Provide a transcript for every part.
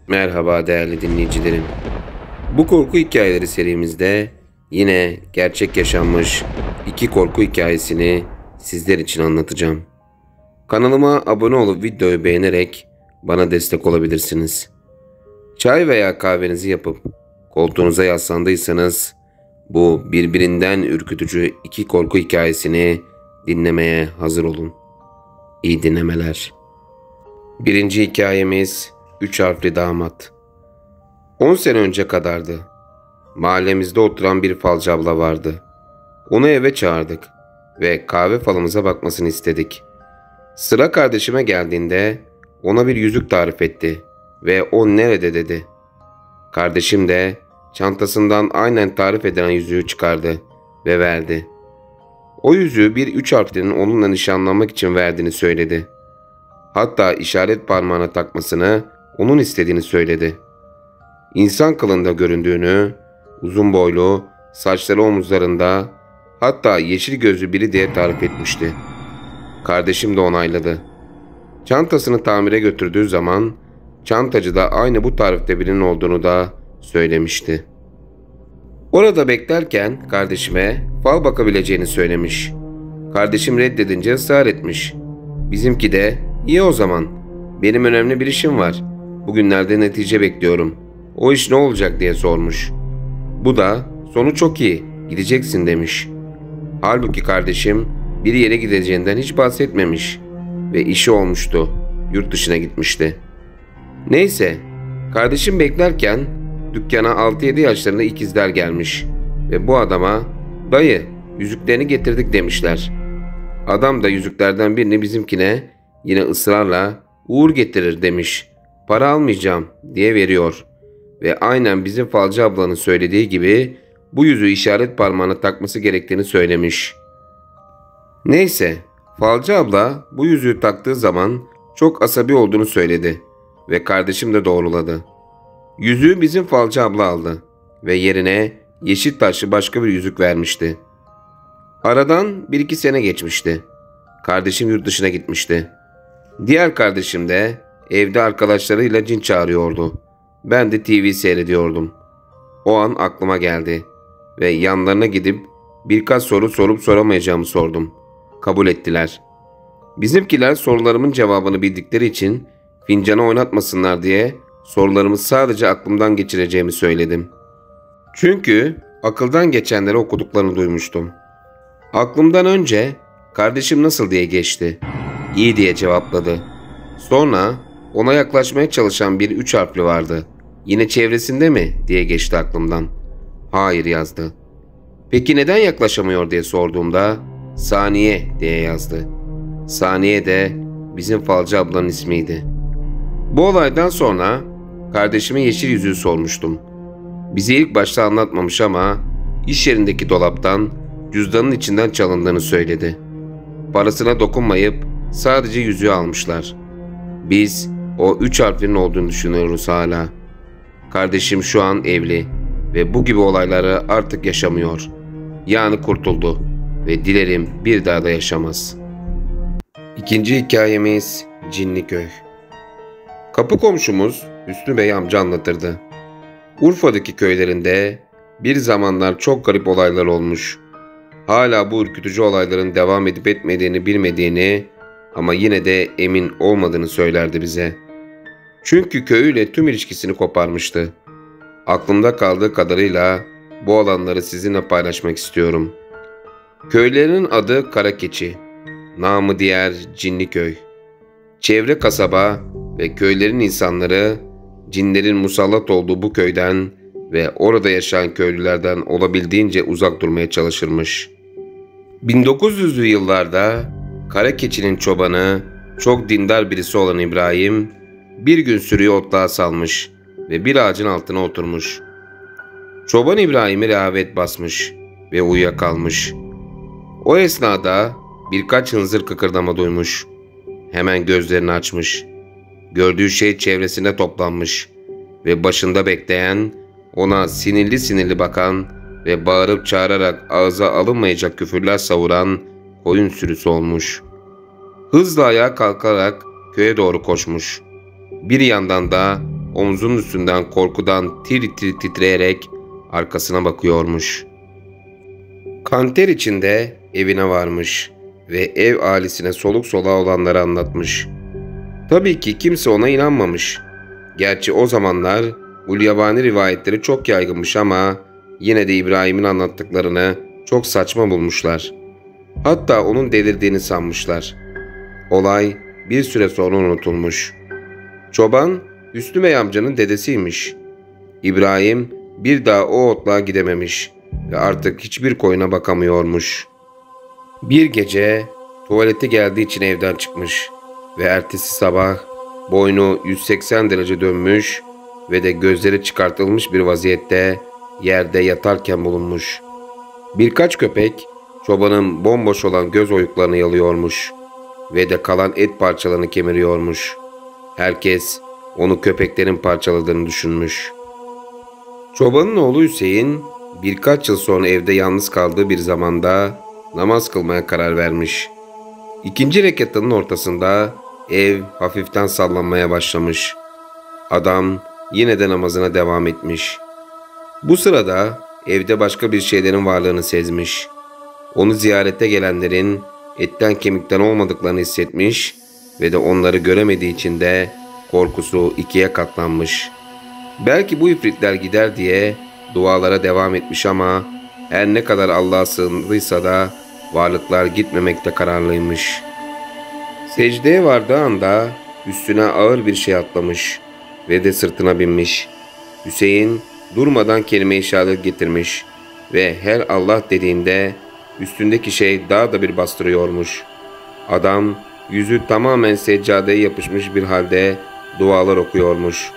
Merhaba değerli dinleyicilerim. Bu korku hikayeleri serimizde yine gerçek yaşanmış iki korku hikayesini sizler için anlatacağım. Kanalıma abone olup videoyu beğenerek bana destek olabilirsiniz. Çay veya kahvenizi yapıp koltuğunuza yaslandıysanız bu birbirinden ürkütücü iki korku hikayesini dinlemeye hazır olun. İyi dinlemeler. Birinci hikayemiz 3 harfli damat. 10 sene önce kadardı. Mahallemizde oturan bir falcı abla vardı. Onu eve çağırdık ve kahve falımıza bakmasını istedik. Sıra kardeşime geldiğinde ona bir yüzük tarif etti ve o nerede dedi. Kardeşim de çantasından aynen tarif edilen yüzüğü çıkardı ve verdi. O yüzüğü bir 3 harflinin onunla nişanlanmak için verdiğini söyledi. Hatta işaret parmağına takmasını onun istediğini söyledi. İnsan kılığında göründüğünü, uzun boylu, saçları omuzlarında, hatta yeşil gözlü biri diye tarif etmişti. Kardeşim de onayladı. Çantasını tamire götürdüğü zaman çantacı da aynı bu tarifte birinin olduğunu da söylemişti. Orada beklerken kardeşime fal bakabileceğini söylemiş. Kardeşim reddedince ısrar etmiş. Bizimki de iyi o zaman. Benim önemli bir işim var. Bugünlerde netice bekliyorum. O iş ne olacak diye sormuş. Bu da sonu çok iyi. Gideceksin demiş. Halbuki kardeşim bir yere gideceğinden hiç bahsetmemiş. Ve işi olmuştu. Yurt dışına gitmişti. Neyse. Kardeşim beklerken dükkana 6-7 yaşlarında ikizler gelmiş. Ve bu adama dayı yüzüklerini getirdik demişler. Adam da yüzüklerden birini bizimkine yine ısrarla uğur getirir demiş. Para almayacağım diye veriyor. Ve aynen bizim falcı ablanın söylediği gibi bu yüzüğü işaret parmağına takması gerektiğini söylemiş. Neyse, falcı abla bu yüzüğü taktığı zaman çok asabi olduğunu söyledi ve kardeşim de doğruladı. Yüzüğü bizim falcı abla aldı ve yerine yeşil taşlı başka bir yüzük vermişti. Aradan 1-2 sene geçmişti. Kardeşim yurt dışına gitmişti. Diğer kardeşim de evde arkadaşlarıyla cin çağırıyordu. Ben de TV seyrediyordum. O an aklıma geldi ve yanlarına gidip birkaç soru sorup soramayacağımı sordum. Kabul ettiler. Bizimkiler sorularımın cevabını bildikleri için fincanı oynatmasınlar diye sorularımı sadece aklımdan geçireceğimi söyledim. Çünkü akıldan geçenleri okuduklarını duymuştum. Aklımdan önce kardeşim nasıl diye geçti. İyi diye cevapladı. Sonra ona yaklaşmaya çalışan bir 3 harfli vardı. Yine çevresinde mi diye geçti aklımdan. Hayır yazdı. Peki neden yaklaşamıyor diye sorduğumda Saniye diye yazdı. Saniye de bizim falcı ablanın ismiydi. Bu olaydan sonra kardeşime yeşil yüzüğü sormuştum. Bize ilk başta anlatmamış ama iş yerindeki dolaptan cüzdanın içinden çalındığını söyledi. Parasına dokunmayıp sadece yüzüğü almışlar. Biz o 3 harflerin olduğunu düşünüyoruz hala. Kardeşim şu an evli ve bu gibi olayları artık yaşamıyor. Yani kurtuldu ve dilerim bir daha da yaşamaz. İkinci hikayemiz Cinliköy. Kapı komşumuz Hüsnü Bey amca anlatırdı. Urfa'daki köylerinde bir zamanlar çok garip olaylar olmuş. Hala bu ürkütücü olayların devam edip etmediğini bilmediğini ama yine de emin olmadığını söylerdi bize. Çünkü köyüyle tüm ilişkisini koparmıştı. Aklımda kaldığı kadarıyla bu olanları sizinle paylaşmak istiyorum. Köylerinin adı Karakeçi, namı diğer Cinliköy. Çevre kasaba ve köylerin insanları cinlerin musallat olduğu bu köyden ve orada yaşayan köylülerden olabildiğince uzak durmaya çalışırmış. 1900'lü yıllarda Karakeçi'nin çobanı, çok dindar birisi olan İbrahim bir gün sürüyü otluğa salmış ve bir ağacın altına oturmuş. Çoban İbrahim'i rehavet basmış ve uyuyakalmış. O esnada birkaç hınzır kıkırdama duymuş. Hemen gözlerini açmış. Gördüğü şey çevresinde toplanmış ve başında bekleyen, ona sinirli sinirli bakan ve bağırıp çağırarak ağza alınmayacak küfürler savuran koyun sürüsü olmuş. Hızla ayağa kalkarak köye doğru koşmuş. Bir yandan da omzunun üstünden korkudan tir tir titreyerek arkasına bakıyormuş. Kanter içinde evine varmış ve ev ailesine soluk soluğa olanları anlatmış. Tabii ki kimse ona inanmamış. Gerçi o zamanlar gulyabani rivayetleri çok yaygınmış ama yine de İbrahim'in anlattıklarını çok saçma bulmuşlar. Hatta onun delirdiğini sanmışlar. Olay bir süre sonra unutulmuş. Çoban Hüsnü Bey amcanın dedesiymiş. İbrahim bir daha o otluğa gidememiş ve artık hiçbir koyuna bakamıyormuş. Bir gece tuvalete geldiği için evden çıkmış ve ertesi sabah boynu 180 derece dönmüş ve de gözleri çıkartılmış bir vaziyette yerde yatarken bulunmuş. Birkaç köpek çobanın bomboş olan göz oyuklarını yalıyormuş ve de kalan et parçalarını kemiriyormuş. Herkes onu köpeklerin parçaladığını düşünmüş. Çobanın oğlu Hüseyin birkaç yıl sonra evde yalnız kaldığı bir zamanda namaz kılmaya karar vermiş. İkinci rekatının ortasında ev hafiften sallanmaya başlamış. Adam yine de namazına devam etmiş. Bu sırada evde başka bir şeylerin varlığını sezmiş. Onu ziyarete gelenlerin etten kemikten olmadıklarını hissetmiş ve de onları göremediği için de korkusu ikiye katlanmış. Belki bu ifritler gider diye dualara devam etmiş ama her ne kadar Allah'a sığındıysa da varlıklar gitmemekte kararlıymış. Secdeye vardığı anda üstüne ağır bir şey atlamış ve de sırtına binmiş. Hüseyin durmadan kelime-i şehadet getirmiş ve her Allah dediğinde üstündeki şey daha da bir bastırıyormuş. Adam yüzü tamamen seccadeye yapışmış bir halde dualar okuyormuş.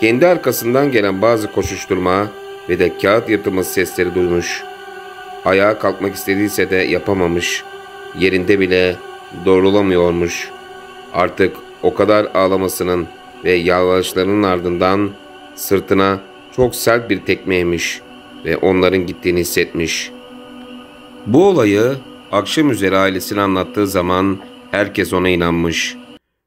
Kendi arkasından gelen bazı koşuşturma ve de kağıt yırtılması sesleri duymuş. Ayağa kalkmak istediyse de yapamamış. Yerinde bile doğrulamıyormuş. Artık o kadar ağlamasının ve yalvarışlarının ardından sırtına çok sert bir tekme yemiş ve onların gittiğini hissetmiş. Bu olayı akşam üzeri ailesine anlattığı zaman herkes ona inanmış.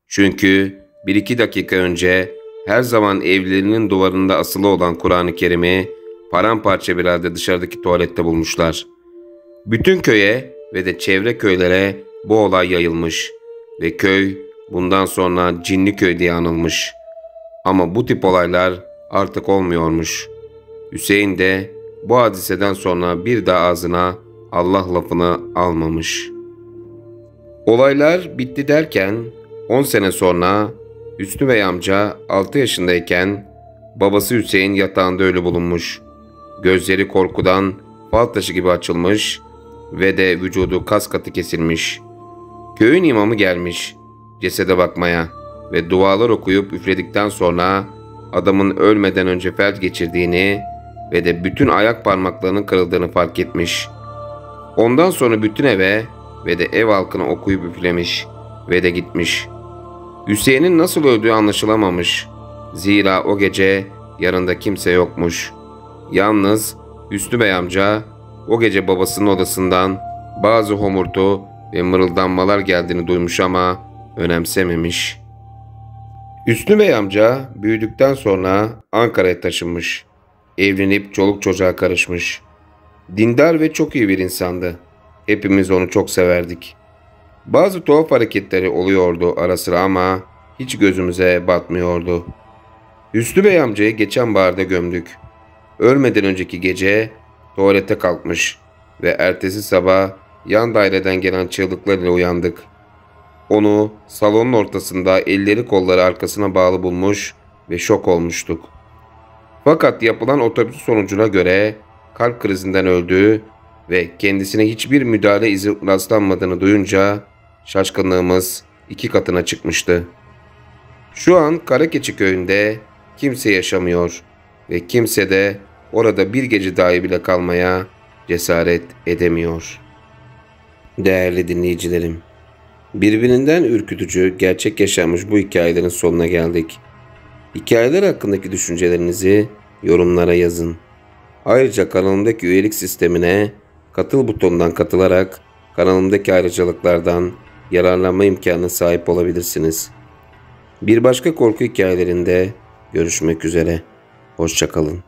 Çünkü 1-2 dakika önce her zaman evlerinin duvarında asılı olan Kur'an-ı Kerim'i paramparça bir halde dışarıdaki tuvalette bulmuşlar. Bütün köye ve de çevre köylere bu olay yayılmış ve köy bundan sonra Cinliköy diye anılmış. Ama bu tip olaylar artık olmuyormuş. Hüseyin de bu hadiseden sonra bir daha ağzına Allah lafını almamış. Olaylar bitti derken 10 sene sonra Hüsnü Bey amca 6 yaşındayken babası Hüseyin yatağında ölü bulunmuş. Gözleri korkudan fal taşı gibi açılmış ve de vücudu kas katı kesilmiş. Köyün imamı gelmiş cesede bakmaya ve dualar okuyup üfledikten sonra adamın ölmeden önce felç geçirdiğini ve de bütün ayak parmaklarının kırıldığını fark etmiş. Ondan sonra bütün eve ve de ev halkına okuyup üflemiş ve de gitmiş. Hüseyin'in nasıl öldüğü anlaşılamamış. Zira o gece yanında kimse yokmuş. Yalnız Hüsnü Bey amca o gece babasının odasından bazı homurtu ve mırıldanmalar geldiğini duymuş ama önemsememiş. Hüsnü Bey amca büyüdükten sonra Ankara'ya taşınmış. Evlenip çoluk çocuğa karışmış. Dindar ve çok iyi bir insandı. Hepimiz onu çok severdik. Bazı tuhaf hareketleri oluyordu ara sıra ama hiç gözümüze batmıyordu. Hüsnü Bey amcayı geçen baharda gömdük. Ölmeden önceki gece tuvalete kalkmış ve ertesi sabah yan daireden gelen çığlıklarla uyandık. Onu salonun ortasında elleri kolları arkasına bağlı bulmuş ve şok olmuştuk. Fakat yapılan otopsi sonucuna göre kalp krizinden öldüğü ve kendisine hiçbir müdahale izi rastlanmadığını duyunca şaşkınlığımız 2 katına çıkmıştı. Şu an Karakeçi köyünde kimse yaşamıyor ve kimse de orada bir gece dahi bile kalmaya cesaret edemiyor. Değerli dinleyicilerim, birbirinden ürkütücü, gerçek yaşanmış bu hikayelerin sonuna geldik. Hikayeler hakkındaki düşüncelerinizi yorumlara yazın. Ayrıca kanalımdaki üyelik sistemine katıl butonundan katılarak kanalımdaki ayrıcalıklardan yararlanma imkanına sahip olabilirsiniz. Bir başka korku hikayelerinde görüşmek üzere. Hoşça kalın.